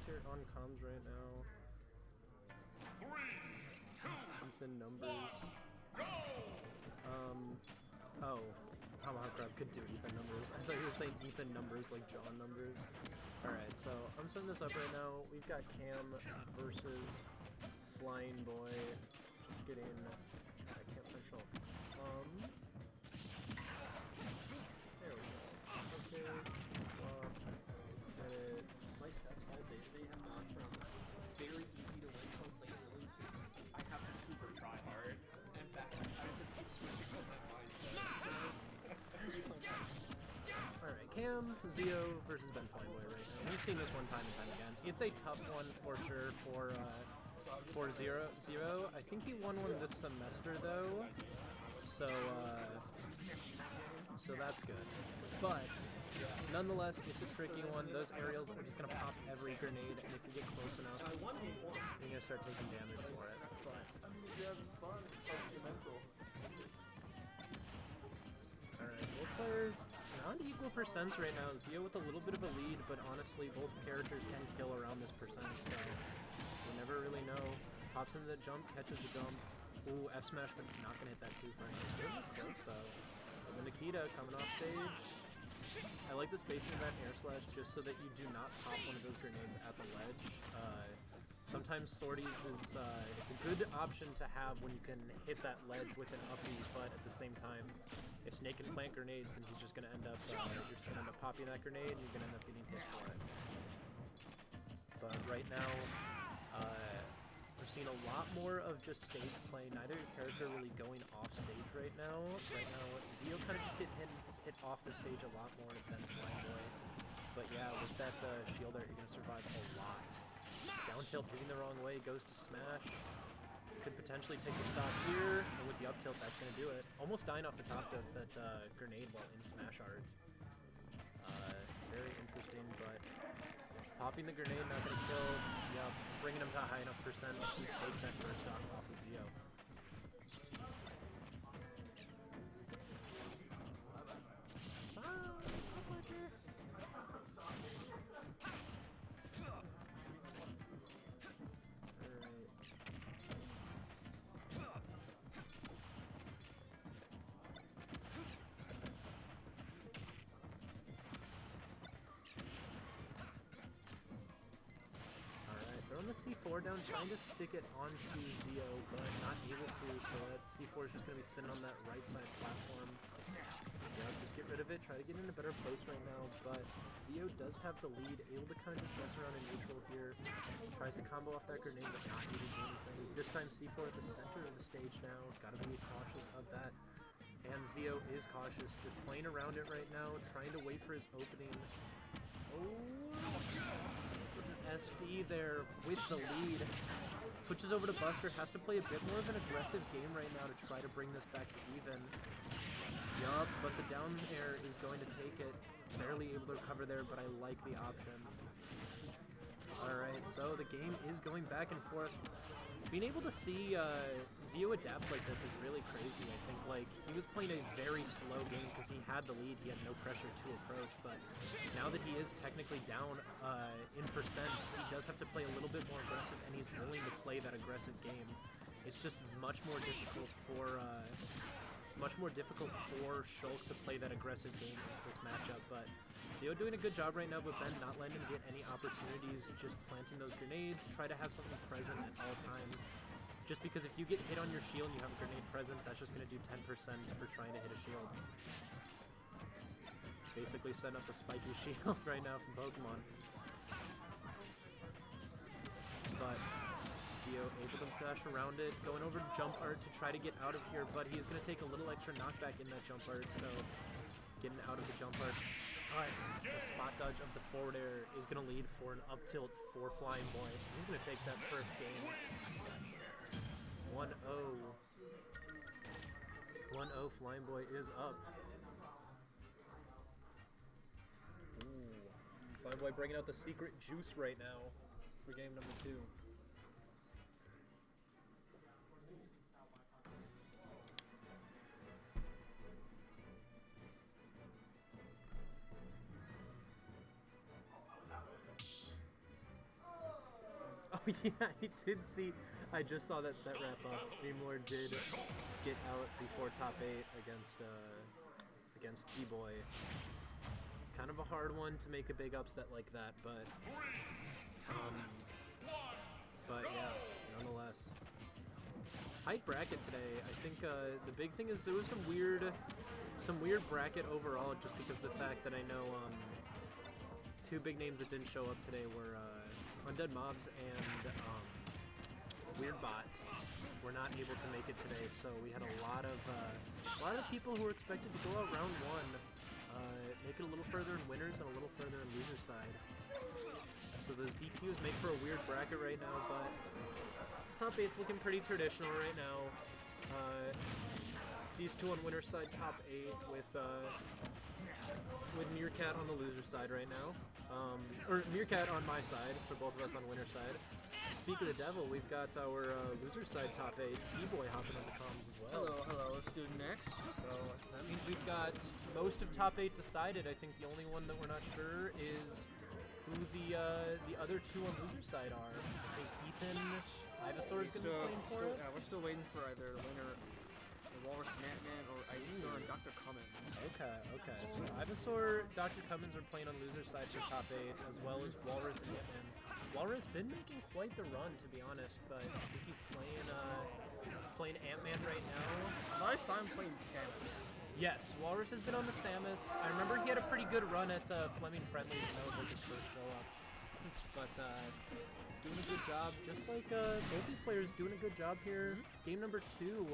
here on comms right now. 3, 2, Ethan numbers. 1, go! Oh, Tomahawk Grab could do Ethan numbers. I thought you were saying Ethan numbers like John numbers. Alright, so I'm setting this up right now. We've got Cam versus Flyingboy. Just getting... I can't play Shulk. There we go. Okay. Get it. My sets all day today have gone from very easy to win to play silly to I have to super try hard and back. I have to keep switching to that mindset. Alright, Cam, Zio versus Ben Flyingboy right now. We've seen this one time and time again. It's a tough one for sure for Zero. I think he won one this semester though, so that's good. But nonetheless, it's a tricky one. Those aerials are just gonna pop every grenade, and if you get close enough, you're gonna start taking damage for it. But I mean, if you're having fun, it helps you mental. alright, both players around equal percents right now. Zio with a little bit of a lead, but honestly, both characters can kill around this percent, so you never really know. Pops into the jump, catches the jump. Ooh, F smash, but it's not gonna hit that too for him. Really close though. And then Nikita coming off stage. I like the spacing of that air slash just so that you do not pop one of those grenades at the ledge. Sometimes sorties is it's a good option to have when you can hit that ledge with an uppy, but at the same time, if Snake can plant grenades, then he's just gonna end up you're just gonna end up popping that grenade and you're gonna end up getting hit for it. But right now, we're seeing a lot more of just stage play. Neither character really going off stage right now. Right now, Zio kind of just getting hit off the stage a lot more than Flyingboy. But yeah, with that shield art, you're going to survive a lot. Down tilt hitting the wrong way, goes to smash. Could potentially take the stop here, and with the up tilt, that's going to do it. Almost dying off the top of that grenade while in smash art. Very interesting, but popping the grenade, not going to kill. Yep, bringing him to a high enough percent to take that first stock off of Zio. Throwing the C4 down, trying to stick it onto Zio, but not able to, so that C4 is just going to be sitting on that right side platform. Yeah, just get rid of it, try to get in a better place right now, but Zio does have the lead, able to kind of just mess around in neutral here. Tries to combo off that grenade, but not able to do anything. This time C4 at the center of the stage now, gotta be cautious of that. And Zio is cautious, just playing around it right now, trying to wait for his opening. Oh! SD there with the lead. Switches over to Buster, has to play a bit more of an aggressive game right now to try to bring this back to even. Yup, but the down air is going to take it. Barely able to recover there, but I like the option. Alright, so the game is going back and forth. Being able to see Zio adapt like this is really crazy. I think, like, he was playing a very slow game because he had the lead, he had no pressure to approach, but now that he is technically down in percent, he does have to play a little bit more aggressive, and he's willing to play that aggressive game. It's just much more difficult for Shulk to play that aggressive game into this matchup, but Zio doing a good job right now, but Ben not letting him get any opportunities, just planting those grenades, try to have something present at all times. Just because if you get hit on your shield and you have a grenade present, that's just going to do 10% for trying to hit a shield. Basically setting up a spiky shield right now from Pokemon. But Zio able to dash around it, going over to jump art to try to get out of here, but he is going to take a little extra knockback in that jump art, so getting out of the jump art. Alright, the spot dodge of the forward air is going to lead for an up tilt for Flyingboy. He's going to take that first game. 1-0. 1-0, Flyingboy is up. Ooh. Flyingboy bringing out the secret juice right now for game number 2. yeah, I did see. I just saw that set wrap up. Dreamlord did get out before top 8 against T-Boy. Kind of a hard one to make a big upset like that, but yeah, nonetheless. Height bracket today. I think the big thing is there was some weird bracket overall, just because of the fact that I know two big names that didn't show up today were Undead Mobs and Weirdbot were not able to make it today, so we had a lot of people who were expected to go out round 1, make it a little further in winners and a little further in loser side. So those DQs make for a weird bracket right now, but top 8's looking pretty traditional right now. These two on winner side, top 8 with Meerkat on the loser side right now. Or Meerkat on my side, so both of us on winner side. Speak of the devil, we've got our loser side top 8, T-Boy hopping on the comms as well. Hello, let's do next. So that means we've got most of top 8 decided. I think the only one that we're not sure is who the other two on loser side are. I think Ethan Ivysaur is going to be playing for it. Yeah, we're still waiting for either the winner, the Walrus Natman, or Ivysaur and Dr. Cummins. Okay. So Ivysaur, Dr. Cummins are playing on loser side for top 8, as well as Walrus and Ant-Man. Walrus been making quite the run, to be honest, but I think he's playing Ant-Man right now. I saw him playing Samus. Yes, Walrus has been on the Samus. I remember he had a pretty good run at Fleming Friendlies, and that was like his first show up. But doing a good job, just like both these players doing a good job here. Game number 2,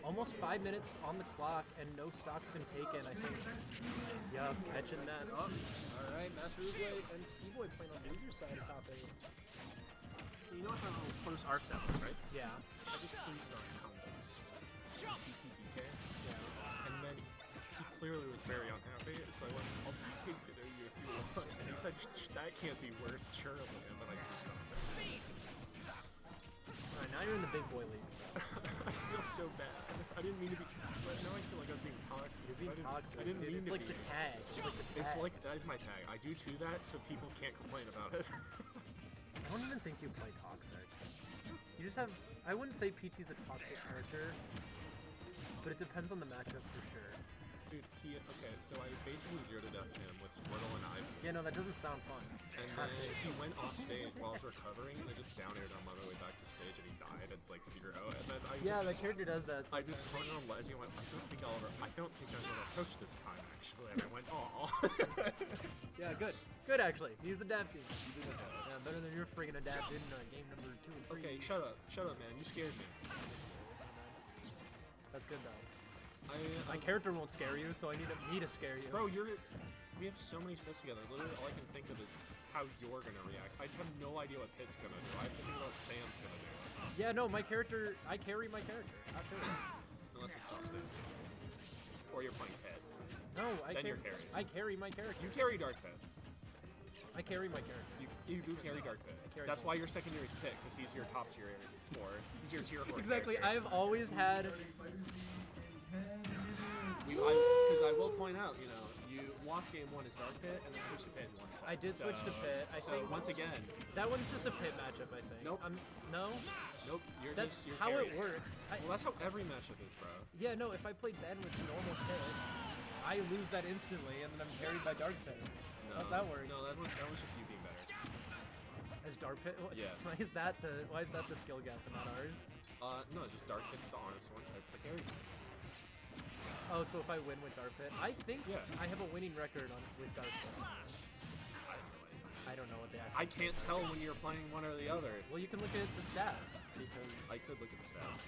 almost 5 minutes on the clock, and no stock's been taken. I think, yeah, catching that up. All right, Master Uguay and T-Boy playing on loser side of top 8. So you know how close our set was, right? Yeah. I just started combos. PTBK. Yeah. And then he clearly was very unhappy, so I went, I'll PK today you if you want. And he said, that can't be worse, surely. And then I just stopped there. Alright, now you're in the big boy leagues. I feel so bad. I didn't mean to be, but now I feel like I was being toxic. You're being toxic. I didn't mean it's to like be. the tag. It's like the tag. It's like, that is my tag. I do to that so people can't complain about it. I don't even think you play toxic. You just have. I wouldn't say PT's a toxic character, but it depends on the matchup for sure. Dude, okay, so I basically zeroed to death him with Squirtle and Ivy. Yeah, no, that doesn't sound fun. And then he went off stage while I was recovering, and I just down aired him on my way back to stage, and he died at like 0. And then The character does that. I just hung on ledge and went, I don't think I'm gonna approach this time actually. And I went, aw. Yeah, good. Good actually. He's adapting. Yeah, better than your friggin' adapt in game number 2 and 3. Okay, shut up, man. You scared me. That's good though. My My character won't scare you, so I need me to scare you. Bro, we have so many sets together. Literally, all I can think of is how you're gonna react. I have no idea what Pit's gonna do. I have to think about what Sam's gonna do. Yeah, no, I carry my character. I'll tell you. Unless it's off stage. Or you're playing Pit. No, Then you're carrying. I carry my character. You carry Dark Pit. I carry my character. You do carry Dark Pit. carry That's both. why your secondary is Pit, because he's your top tier 4. He's your tier 4 Exactly. character. I've always had. Because I will point out, you lost game 1 is Dark Pit, and then switched to Pit in 1 set. I did switch to Pit. I So think once again, that one's just a Pit matchup. I think. Nope. No. nope. That's you're how carrying. it works. Well, that's how every matchup is, bro. Yeah, no, if I play Ben with normal Pit, I lose that instantly, and then I'm carried by Dark Pit. No, How's that work? No, that was just you being better. As Dark Pit? Yeah. Why is that the skill gap and not ours? No, just Dark Pit's the honest one. That's the carry. Oh, so if I win with Dark Pit, I think Yeah. I have a winning record with Dark Pit. I don't know what they I actually. can't tell when you're playing one or the other. Well, you can look at the stats because. I could look at the stats.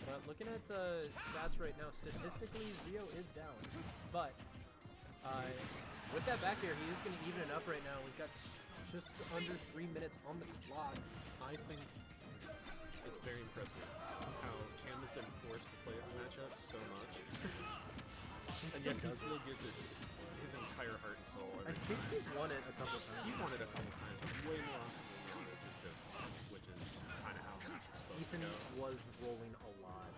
But looking at stats right now, statistically, Zio is down. But with that back air, he is going to even it up right now. We've got just under 3 minutes on the clock. I think it's very impressive how Cam has been forced to play this matchup so much. And yet he still gives it his entire heart and soul. I think he's won it a couple times. He's won it a couple times, but way more often than not, it just goes to Sonic, which is kind of how matches supposed Ethan to go. was rolling a lot.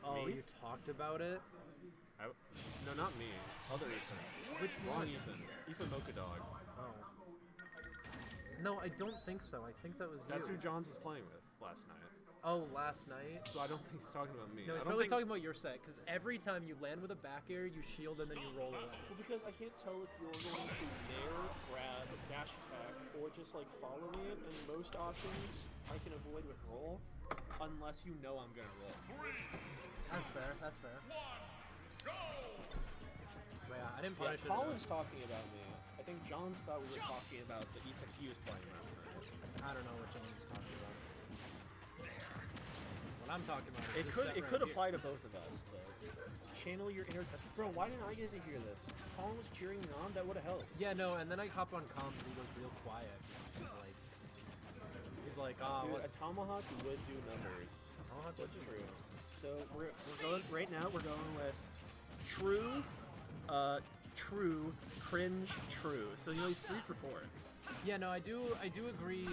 Oh, Me? you talked about it? No, not me. Other Ethan. Which Wrong one? Ethan. Ethan Mocha Dog. Oh. No, I don't think so. I think that was That's you. who Johns was playing with last night. Oh, last night? So I don't think he's talking about me. No, he's I don't probably think... talking about your set, because every time you land with a back air, you shield and then you roll away. Well, because I can't tell if you're going to nair, grab, dash attack, or just like follow me. And most options I can avoid with roll, Unless you know I'm gonna roll. That's fair, that's fair. Go! But yeah, I didn't Yeah, punish it. Colin's talking about me. I think Johns thought we were talking about the Ethan he was playing last night. I don't know what Jones is talking about. What I'm talking about is It this could set it right could here. apply to both of us, but channel your inner bro. Why didn't I get to hear this? Colin was cheering me on. That would have helped. Yeah, no, and then I hop on comms and he goes real quiet because he's like, oh, Dude, a what's tomahawk would do numbers. Tomahawk That's would do true. numbers. So we're going right now. We're going with true, true, cringe, true. So he's 3 for 4. Yeah, no, I do agree,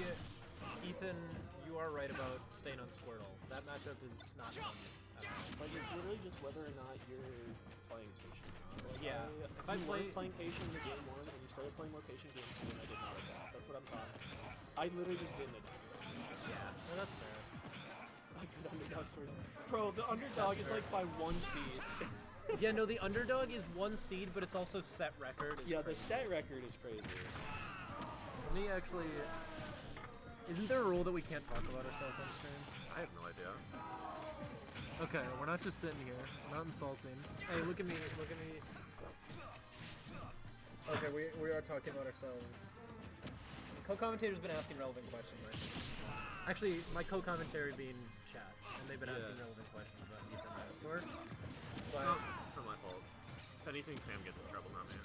Ethan. You are right about staying on Squirtle. That matchup is not fun at all. like it's literally just whether or not you're playing patient. Like, Yeah, if if I you play- weren't playing patient in the game 1 and you started playing more patient game 2, and I did not adapt. That's what I'm talking about. I literally just didn't adapt. Yeah, no, that's fair. I could underdog stories. Bro, the underdog is like by 1 seed. Yeah, no, the underdog is 1 seed, but it's also set record. Is Yeah, the crazy. set record is crazy. Let me actually. Isn't there a rule that we can't talk about ourselves on stream? I have no idea. Okay, we're not just sitting here. We're not insulting. Hey, look at me. Look at me. Okay, we are talking about ourselves. Co-commentator's been asking relevant questions, right? Actually, my co-commentary being chat, and they've been asking Yeah. relevant questions about Ethan Dinosaur. But It's not my fault. If anything, Sam gets in trouble, not me.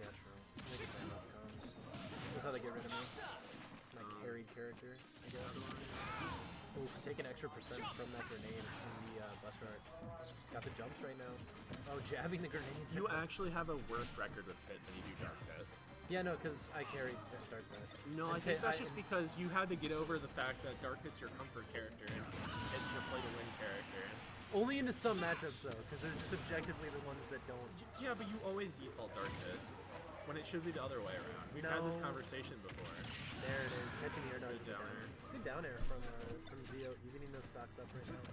yeah, true. They get banned off comms. That's how they get rid of me. My carried character, I guess. Ooh, take an extra percent from that grenade in the bus art. Got the jumps right now. Oh, jabbing the grenade. You actually have a worse record with Pit than you do Dark Pit. Yeah, no, because I carried Dark Pit. No, And I think Pit- that's just because you had to get over the fact that Dark Pit's your comfort character and Pit's your play-to-win character. Only into some matchups, though, because they're just objectively the ones that don't. Yeah, but you always default Dark Pit when it should be the other way around. We've had this No. conversation before. There it is. Catching the air dodge. Good down air. Good down air from Zio, evening those stocks up right now.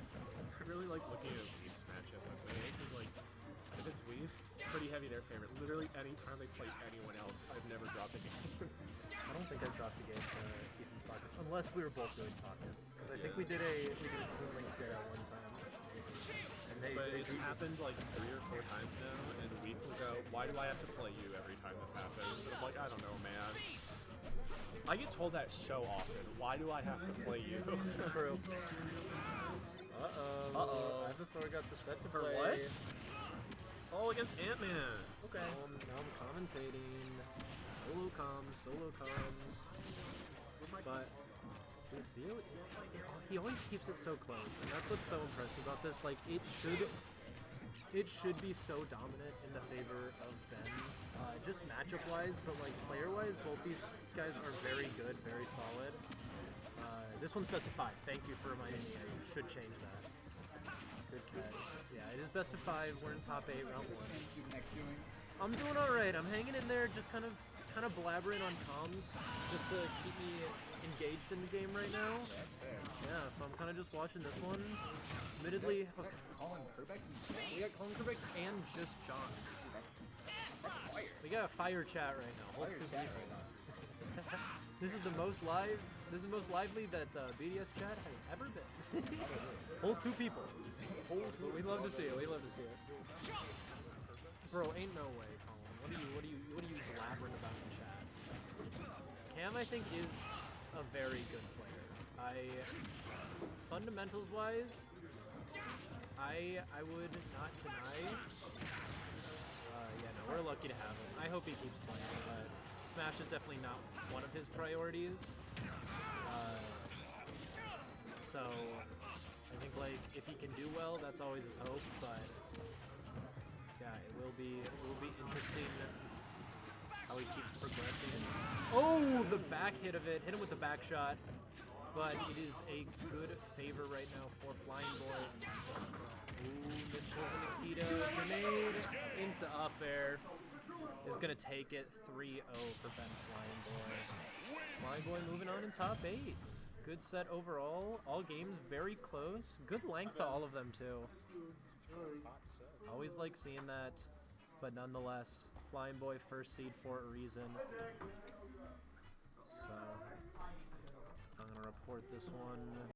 I really like looking at Weave's matchup with me because, like, if it's Weave, pretty heavy their favorite. Literally, anytime they play anyone else, I've never dropped a game. I don't think I've dropped a game to Ethan's pockets, unless we were both doing pockets. Because I think we did a Toon Link did at one time. And But they it's happened like 3 or 4 times now, and Weave will go, "Why do I have to play you every time this happens?" And I'm like, I don't know, man. I get told that so often. Why do I have to play you? True. Uh-oh. Ivysaur got to set to For play. what? Oh, against Ant-Man. Okay. Now I'm commentating. Solo comms. But, dude, Zio, he always keeps it so close, and that's what's so impressive about this. Like, it should be so dominant in the favor of Ben, just matchup-wise, but like player-wise, both these guys are very good, very solid. This one's best of 5. Thank you for reminding me. I should change that. Good catch. Yeah, it is best of 5. We're in top 8, round 1. I'm doing all right. I'm hanging in there, just kind of blabbering on comms, just to keep me engaged in the game right now. That's fair. Yeah, so I'm kind of just watching this one. Admittedly, I was Colin Kerbex and we got Colin Kerbex and just Johns. that's fire. We got a fire chat right now. Whole Fire two chat people. right now. This is the most live. This is the most lively that BDS chat has ever been. Whole 2 people. We love to see it. We love to see it. Bro, ain't no way, Colin. What are you blabbering about in chat? Cam, I think, is a very good player. Fundamentals wise, I would not deny. Yeah, no, we're lucky to have him. I hope he keeps playing, but Smash is definitely not one of his priorities. So I think like if he can do well, that's always his hope. But yeah, it will be interesting how he keeps progressing. Oh, the back hit of it, hit him with the back shot. But it is a good favor right now for Flyingboy. Ooh, mispulls a Nikita grenade into up air. is going to take it 3-0 for Ben Flyingboy. Flyingboy moving on in top 8. Good set overall. All games very close. Good length to all of them, too. Hot set. Always like seeing that, but nonetheless, Flyingboy first seed for a reason. So, I'm going to report this one.